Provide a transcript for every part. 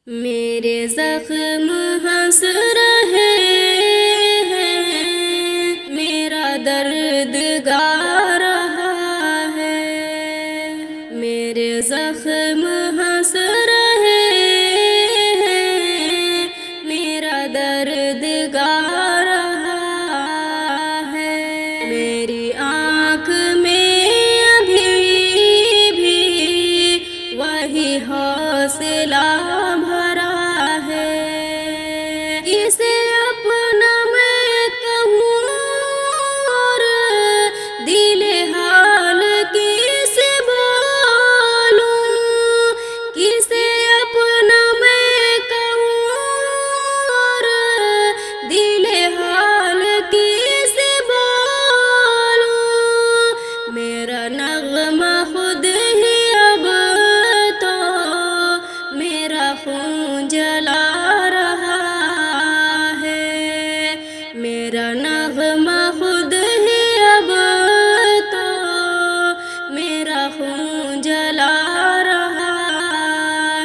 میرے زخم ہنس رہے ہیں، میرا درد گا رہا ہے۔ میرے زخم ہنس رہے ہیں، میرا درد گا رہا ہے۔ میری آنکھ میں ابھی بھی وہی حوصلہ بھرا ہے، اسے اپنا میں کہوں اور دل حال کسے بولوں، کسے اپنا میں کہوں اور دل حال کسے بولوں۔ میرا نغمہ خود ہی اب تو میرا خون جلا رہا ہے۔ میرا نغمہ خود ہی اب تو میرا خون جلا رہا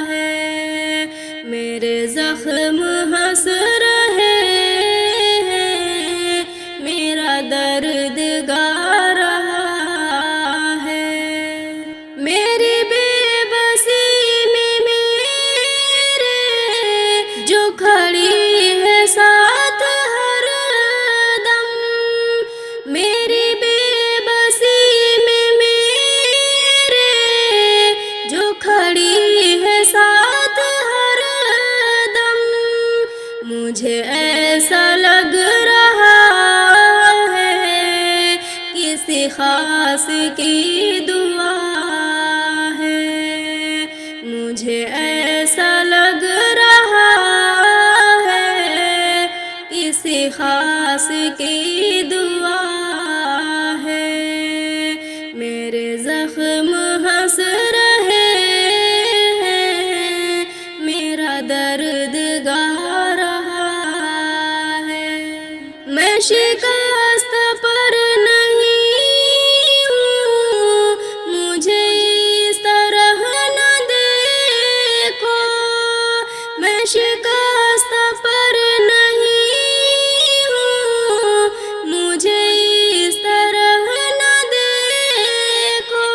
ہے۔ میرے زخم ہنس رہے ہیں، میرا درد گا رہا ہے۔ میری بے بسی میں میرے جو کھڑی ہے ساتھ ہر دم، میری بے بسی میں میرے جو کھڑی ہے ساتھ ہر دم، مجھے ایسا لگ رہا ہے کسی خاص کی دعا ہے، مجھے ایسا لگ رہا ہے کسی خاص کی دعا ہے۔ میرے زخم ہنس رہے ہیں، میرا درد گا رہا ہے۔ میں شکست پر نہیں ہوں، مجھے اس طرح نہ دیکھو۔ میں شکست پر نہیں ہوں، مجھے اس طرح نہ دیکھو۔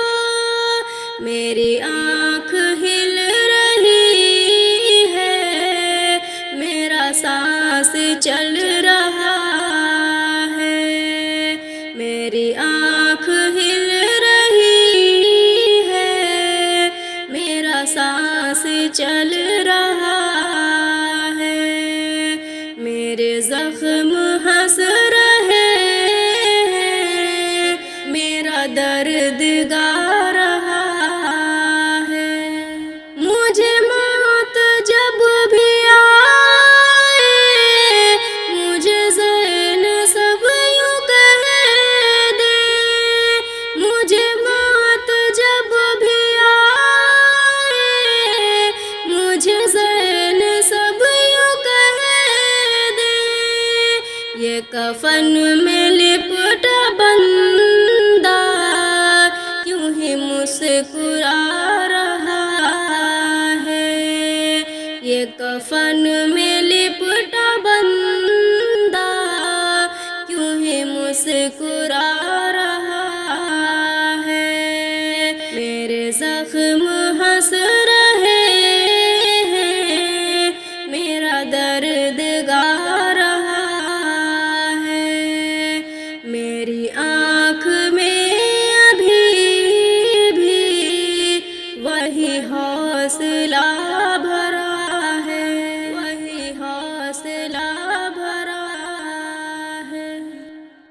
میری آنکھ ہل رہی ہے، میرا سانس چل رہا ہے۔ میری آنکھ ہل رہی ہے، میرا سانس چل رہا ہے۔ میرے زخم ہنس رہے ہیں، میرا درد گا رہا ہے۔ مجھے موت جب بھی آئے، مجھے ذہن سب یوں کہہ دے۔ مجھے موت جب بھی آئے، مجھے ذہن سب یوں کہہ دے۔ یہ کفن میں لپٹا بندہ کیوں ہی مسکرا رہا ہے، یہ کفن